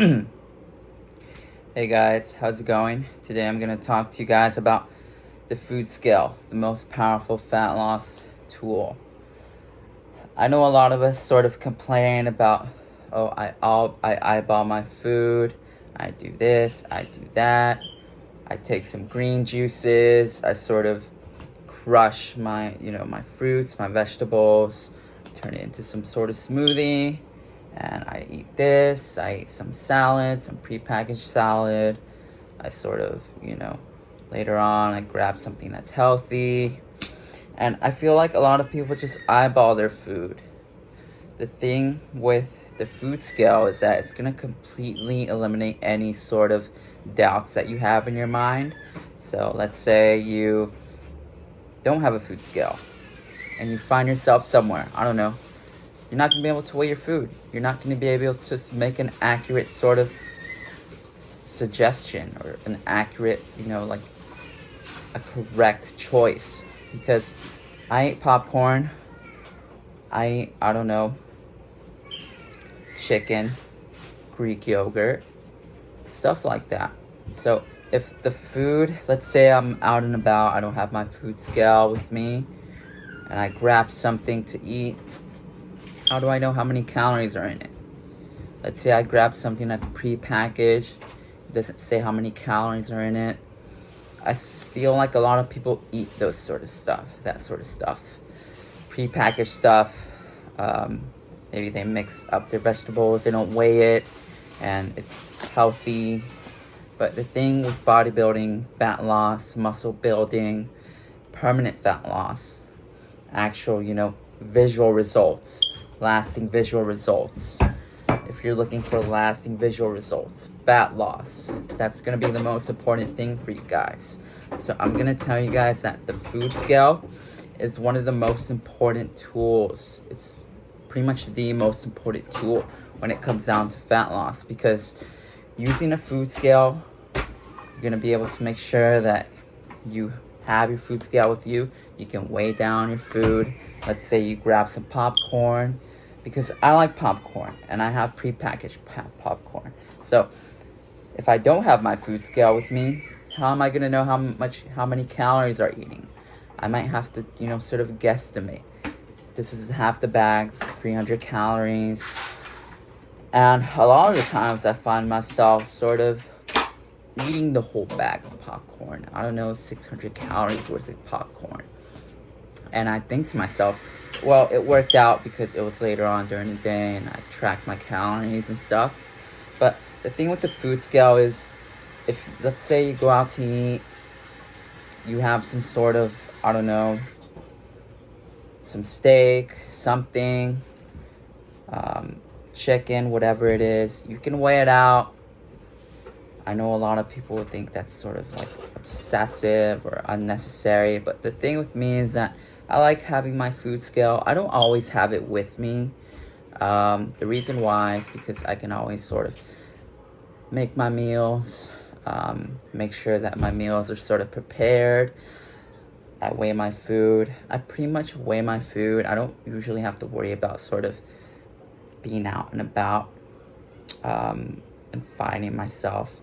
Hey guys, how's it going? Today I'm going to talk to you guys about the food scale, the most powerful fat loss tool. I know a lot of us sort of complain about, oh, I eyeball my food, I do this, I do that, I take some green juices, I sort of crush my fruits, my vegetables, turn it into some sort of smoothie, and I eat this, I eat some salad, some prepackaged salad. I sort of, later on I grab something that's healthy. And I feel like a lot of people just eyeball their food. The thing with the food scale is that it's going to completely eliminate any sort of doubts that you have in your mind. So let's say you don't have a food scale and you find yourself somewhere, I don't know, you're not going to be able to weigh your food. You're not going to be able to make an accurate sort of suggestion or an accurate, like a correct choice. Because I eat popcorn, I don't know, chicken, Greek yogurt, stuff like that. So if the food, let's say I'm out and about, I don't have my food scale with me, and I grab something to eat, how do I know how many calories are in it? Let's say I grab something that's pre-packaged, it doesn't say how many calories are in it. I feel like a lot of people eat that sort of stuff. Pre-packaged stuff. Maybe they mix up their vegetables, they don't weigh it, and it's healthy. But the thing with bodybuilding, fat loss, muscle building, permanent fat loss, actual, visual results, lasting visual results. If you're looking for lasting visual results, fat loss, that's going to be the most important thing for you guys. So I'm going to tell you guys that the food scale is one of the most important tools. It's pretty much the most important tool when it comes down to fat loss, because using a food scale, you're going to be able to make sure that you have your food scale with you. You can weigh down your food. Let's say you grab some popcorn, because I like popcorn and I have prepackaged popcorn. So if I don't have my food scale with me, how am I going to know how many calories are eating? I might have to, sort of guesstimate. This is half the bag, 300 calories. And a lot of the times I find myself sort of eating the whole bag of popcorn. I don't know, 600 calories worth of popcorn. And I think to myself, well, it worked out because it was later on during the day and I tracked my calories and stuff. But the thing with the food scale is, if, let's say you go out to eat, you have some sort of, I don't know, some steak, something, chicken, whatever it is, you can weigh it out. I know a lot of people would think that's sort of like obsessive or unnecessary, but the thing with me is that I like having my food scale. I don't always have it with me. The reason why is because I can always sort of make my meals, make sure that my meals are sort of prepared. I weigh my food. I pretty much weigh my food. I don't usually have to worry about sort of being out and about and finding myself,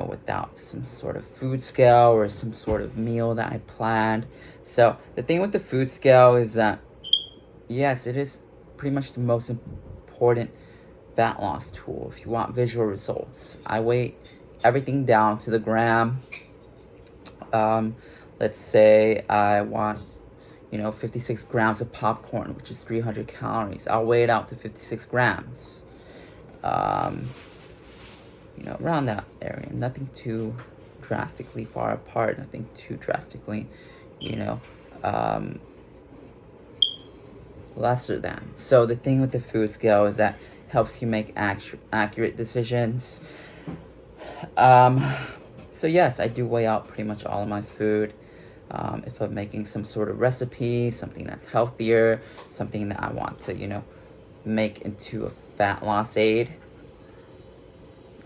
without some sort of food scale or some sort of meal that I planned. So the thing with the food scale is that, yes, it is pretty much the most important fat loss tool if you want visual results. I weigh everything down to the gram. Let's say I want, 56 grams of popcorn, which is 300 calories. I'll weigh it out to 56 grams. Around that area. Nothing too drastically far apart. Nothing too drastically, lesser than. So the thing with the food scale is that helps you make accurate decisions. So yes, I do weigh out pretty much all of my food. If I'm making some sort of recipe, something that's healthier, something that I want to, make into a fat loss aid,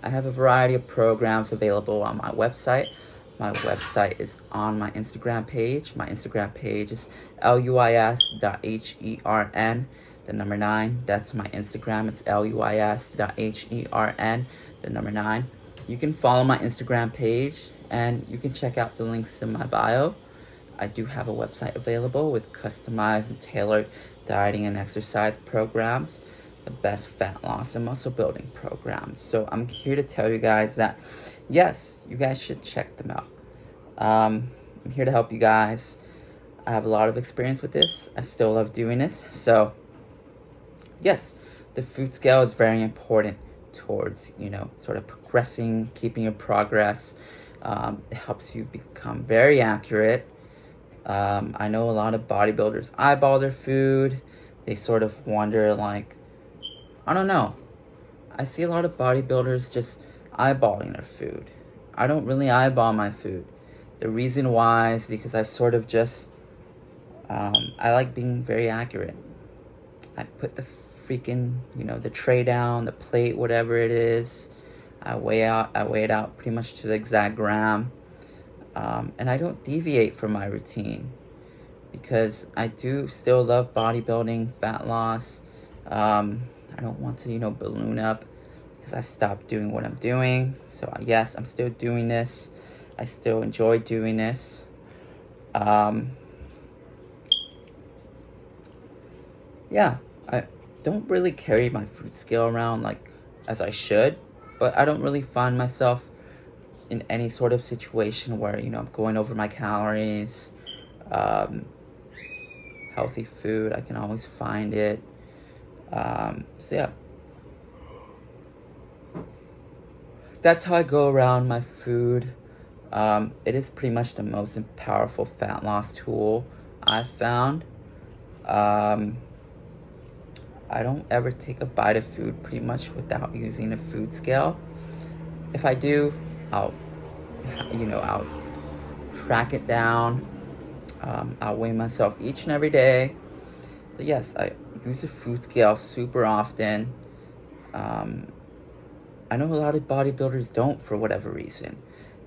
I have a variety of programs available on my website. My website is on my Instagram page. My Instagram page is luis.hern. the number 9. That's my Instagram. It's LUIS.HERN, the number 9. You can follow my Instagram page and you can check out the links in my bio. I do have a website available with customized and tailored dieting and exercise programs, the best fat loss and muscle building programs. So I'm here to tell you guys that, yes, you guys should check them out. I'm here to help you guys. I have a lot of experience with this. I still love doing this. So, yes, the food scale is very important towards, sort of progressing, keeping your progress. It helps you become very accurate. I know a lot of bodybuilders eyeball their food. They sort of wonder, like, I don't know. I see a lot of bodybuilders just eyeballing their food. I don't really eyeball my food. The reason why is because I sort of just, I like being very accurate. I put the freaking, the tray down, the plate, whatever it is. I weigh it out pretty much to the exact gram. And I don't deviate from my routine because I do still love bodybuilding, fat loss. I don't want to, balloon up because I stopped doing what I'm doing. So yes, I'm still doing this. I still enjoy doing this. Yeah, I don't really carry my food scale around like as I should, but I don't really find myself in any sort of situation where, I'm going over my calories. Healthy food, I can always find it. So yeah. That's how I go around my food. It is pretty much the most powerful fat loss tool I've found. I don't ever take a bite of food pretty much without using a food scale. If I do, I'll track it down. I'll weigh myself each and every day. So yes, I use a food scale super often. I know a lot of bodybuilders don't for whatever reason.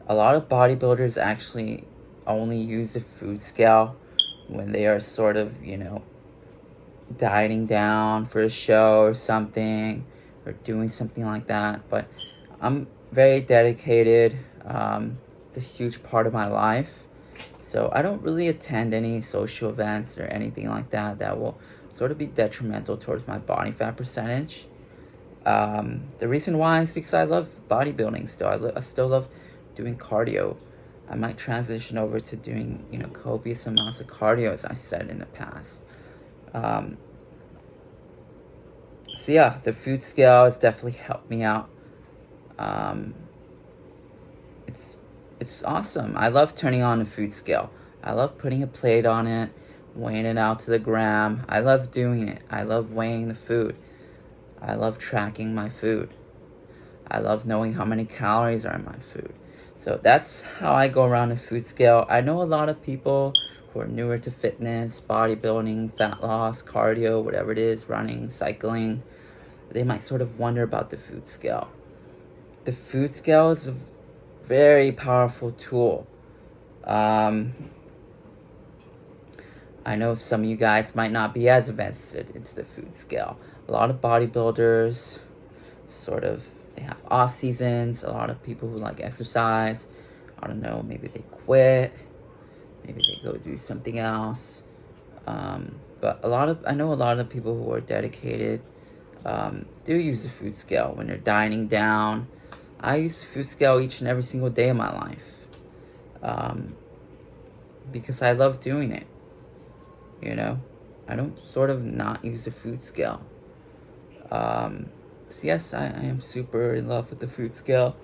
A lot of bodybuilders actually only use a food scale when they are sort of, dieting down for a show or something, or doing something like that. But I'm very dedicated. It's a huge part of my life. So I don't really attend any social events or anything like that that will sort of be detrimental towards my body fat percentage. The reason why is because I love bodybuilding still. I still love doing cardio. I might transition over to doing, copious amounts of cardio, as I said in the past. So yeah, the food scale has definitely helped me out. It's awesome. I love turning on the food scale. I love putting a plate on it, weighing it out to the gram. I love doing it. I love weighing the food. I love tracking my food. I love knowing how many calories are in my food. So that's how I go around the food scale. I know a lot of people who are newer to fitness, bodybuilding, fat loss, cardio, whatever it is, running, cycling. They might sort of wonder about the food scale. The food scale is a very powerful tool. I know some of you guys might not be as invested into the food scale. A lot of bodybuilders they have off seasons. A lot of people who like exercise, I don't know, maybe they quit, maybe they go do something else. But I know a lot of people who are dedicated do use the food scale when they're dieting down. I use the food scale each and every single day of my life. Because I love doing it. I don't sort of not use the food scale. So yes, I am super in love with the food scale.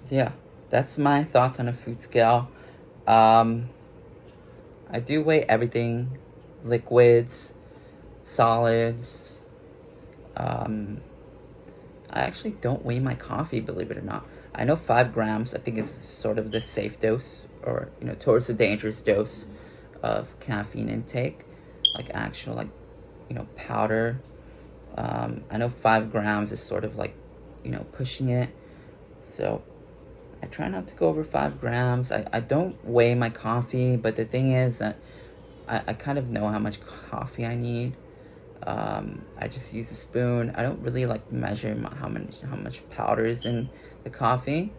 So yeah, that's my thoughts on a food scale. I do weigh everything, liquids, solids. I actually don't weigh my coffee, believe it or not. I know 5 grams, I think is sort of the safe dose, or, towards the dangerous dose of caffeine intake, like actual, powder. I know 5 grams is sort of like pushing it. So I try not to go over 5 grams. I don't weigh my coffee, but the thing is that I kind of know how much coffee I need. I just use a spoon. I don't really like measure how much powder is in the coffee,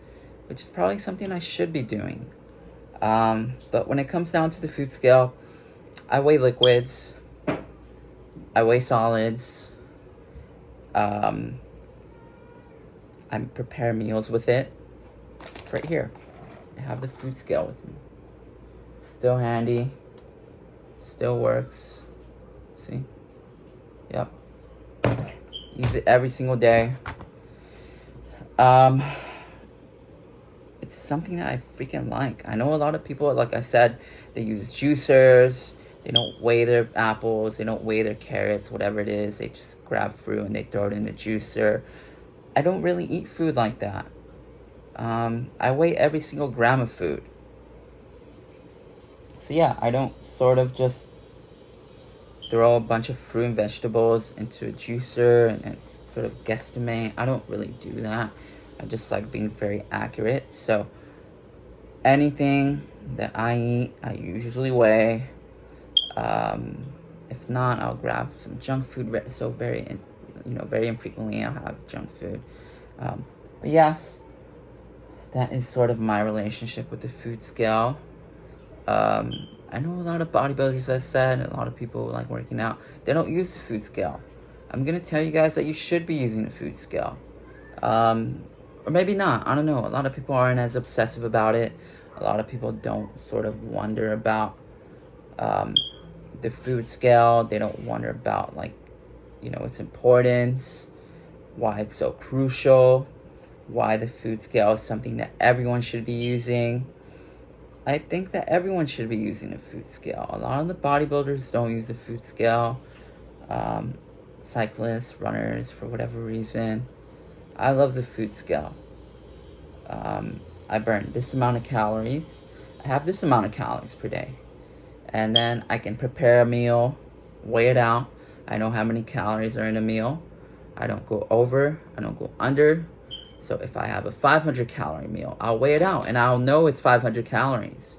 which is probably something I should be doing. But when it comes down to the food scale, I weigh liquids. I weigh solids. I prepare meals with it. It's right here. I have the food scale with me. It's still handy. Still works. See? Yep. Use it every single day. It's something that I freaking like. I know a lot of people, like I said, they use juicers. They don't weigh their apples. They don't weigh their carrots, whatever it is. They just grab fruit and they throw it in the juicer. I don't really eat food like that. I weigh every single gram of food. So yeah, I don't sort of just throw a bunch of fruit and vegetables into a juicer and sort of guesstimate. I don't really do that. I just like being very accurate. So anything that I eat, I usually weigh. If not, I'll grab some junk food. So very infrequently I'll have junk food. But yes, that is sort of my relationship with the food scale. I know a lot of bodybuilders, as I said, a lot of people like working out, they don't use the food scale. I'm going to tell you guys that you should be using the food scale. Or maybe not. I don't know. A lot of people aren't as obsessive about it. A lot of people don't sort of wonder about the food scale. They don't wonder about, its importance, why it's so crucial, why the food scale is something that everyone should be using. I think that everyone should be using a food scale. A lot of the bodybuilders don't use a food scale. Cyclists, runners, for whatever reason. I love the food scale. I burn this amount of calories. I have this amount of calories per day. And then I can prepare a meal, weigh it out. I know how many calories are in a meal. I don't go over, I don't go under. So if I have a 500 calorie meal, I'll weigh it out and I'll know it's 500 calories.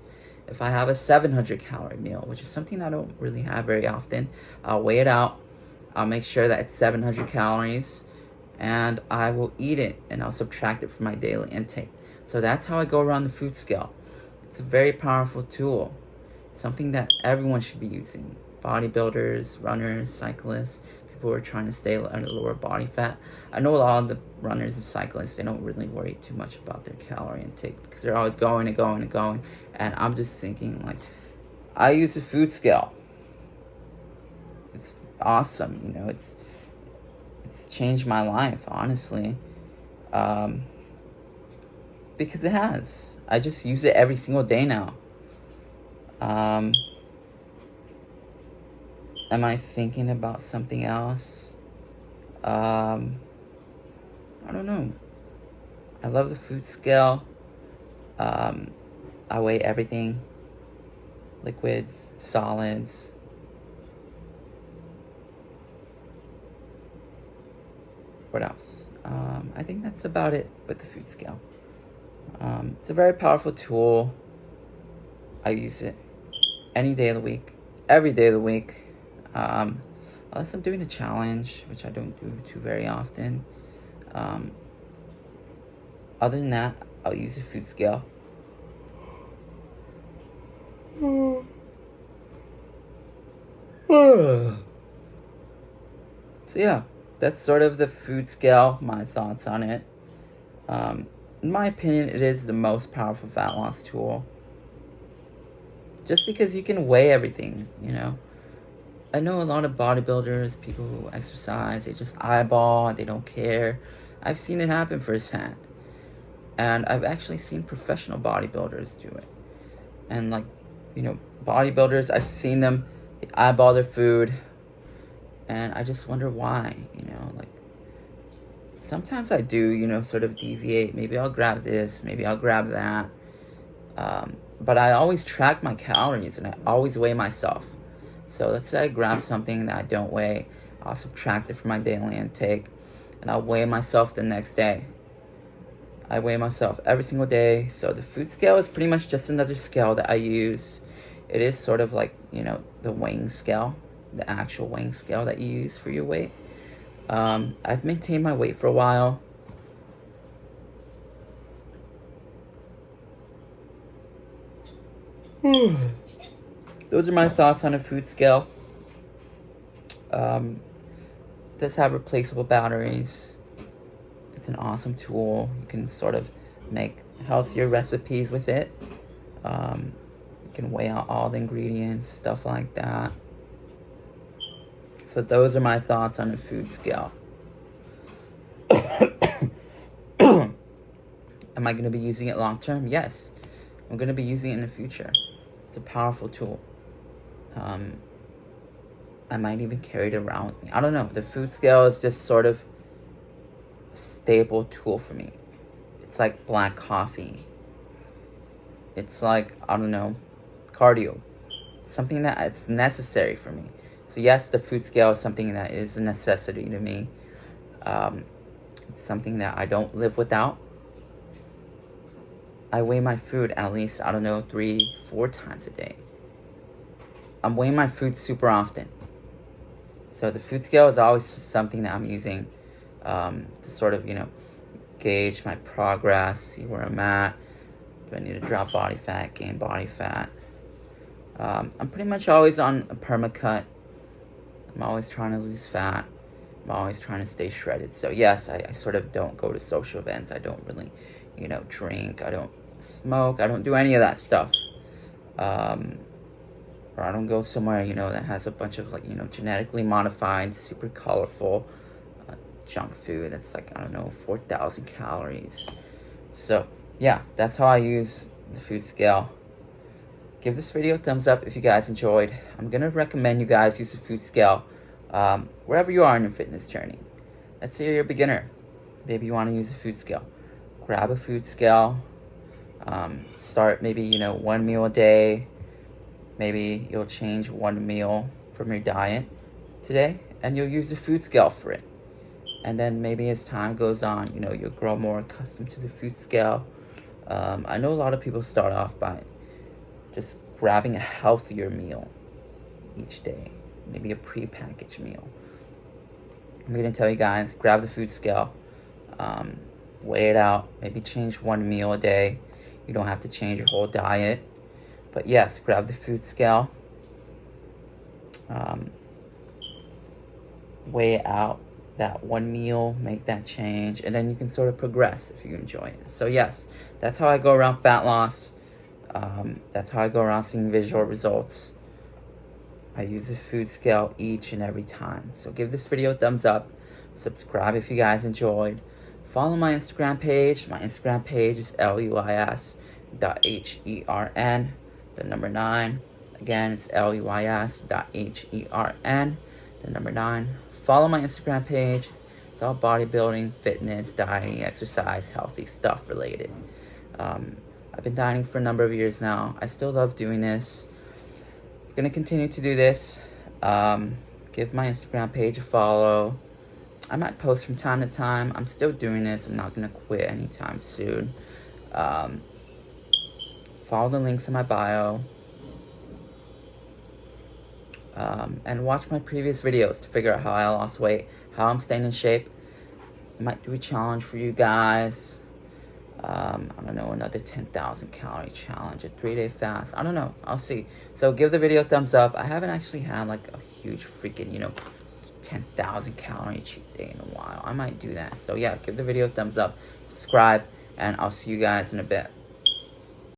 If I have a 700 calorie meal, which is something I don't really have very often, I'll weigh it out. I'll make sure that it's 700 calories and I will eat it and I'll subtract it from my daily intake. So that's how I go around the food scale. It's a very powerful tool. Something that everyone should be using. Bodybuilders, runners, cyclists, people who are trying to stay at a lower body fat. I know a lot of the runners and cyclists, they don't really worry too much about their calorie intake because they're always going and going and going. And I'm just thinking, I use the food scale. It's awesome, it's changed my life, honestly. Because it has. I just use it every single day now. Am I thinking about something else? I don't know. I love the food scale. I weigh everything. Liquids, solids. What else? I think that's about it with the food scale. It's a very powerful tool. I use it any day of the week, every day of the week. Unless I'm doing a challenge, which I don't do too very often. Other than that, I'll use a food scale. So yeah, that's sort of the food scale, my thoughts on it. In my opinion, it is the most powerful fat loss tool. Just because you can weigh everything, I know a lot of bodybuilders, people who exercise, they just eyeball, they don't care. I've seen it happen firsthand. And I've actually seen professional bodybuilders do it. And bodybuilders, I've seen them, they eyeball their food. And I just wonder why, Sometimes I do, sort of deviate. Maybe I'll grab this, maybe I'll grab that. But I always track my calories and I always weigh myself. So let's say I grab something that I don't weigh. I'll subtract it from my daily intake. and I'll weigh myself the next day. I weigh myself every single day. So the food scale is pretty much just another scale that I use. It is sort of like, the weighing scale, the actual weighing scale that you use for your weight. I've maintained my weight for a while. Those are my thoughts on a food scale. It does have replaceable batteries. It's an awesome tool. You can sort of make healthier recipes with it. You can weigh out all the ingredients, stuff like that. So those are my thoughts on a food scale. Am I going to be using it long term? Yes. I'm going to be using it in the future. It's a powerful tool. I might even carry it around with me. I don't know. The food scale is just sort of a staple tool for me. It's like black coffee. It's like, I don't know, cardio. It's something that is necessary for me. So yes, the food scale is something that is a necessity to me. It's something that I don't live without. I weigh my food at least, 3-4 times a day. I'm weighing my food super often. So the food scale is always something that I'm using to sort of, gauge my progress, see where I'm at. Do I need to drop body fat, gain body fat? I'm pretty much always on a permacut. I'm always trying to lose fat. I'm always trying to stay shredded. So yes, I sort of don't go to social events. I don't really, drink. I don't smoke. I don't do any of that stuff. Or I don't go somewhere, that has a bunch of genetically modified, super colorful junk food that's 4,000 calories. So yeah, that's how I use the food scale. Give this video a thumbs up if you guys enjoyed. I'm gonna recommend you guys use the food scale wherever you are in your fitness journey. Let's say you're a beginner. Maybe you want to use a food scale. Grab a food scale. Start maybe, one meal a day. Maybe you'll change one meal from your diet today, and you'll use the food scale for it. And then maybe as time goes on, you'll grow more accustomed to the food scale. I know a lot of people start off by just grabbing a healthier meal each day, maybe a pre-packaged meal. I'm going to tell you guys, grab the food scale, weigh it out, maybe change one meal a day. You don't have to change your whole diet. But yes, grab the food scale, weigh out that one meal, make that change, and then you can sort of progress if you enjoy it. So yes, that's how I go around fat loss. That's how I go around seeing visual results. I use the food scale each and every time. So give this video a thumbs up. Subscribe if you guys enjoyed. Follow my Instagram page. My Instagram page is luis.hern. The number 9. Again, it's luis.hern. The number 9. Follow my Instagram page. It's all bodybuilding, fitness, dieting, exercise, healthy stuff related. I've been dieting for a number of years now. I still love doing this. I'm going to continue to do this. Give my Instagram page a follow. I might post from time to time. I'm still doing this. I'm not going to quit anytime soon. Follow the links in my bio. And watch my previous videos to figure out how I lost weight, how I'm staying in shape. I might do a challenge for you guys. Another 10,000 calorie challenge, a 3-day fast. I don't know. I'll see. So give the video a thumbs up. I haven't actually had a huge freaking, 10,000 calorie cheat day in a while. I might do that. So yeah, give the video a thumbs up, subscribe, and I'll see you guys in a bit.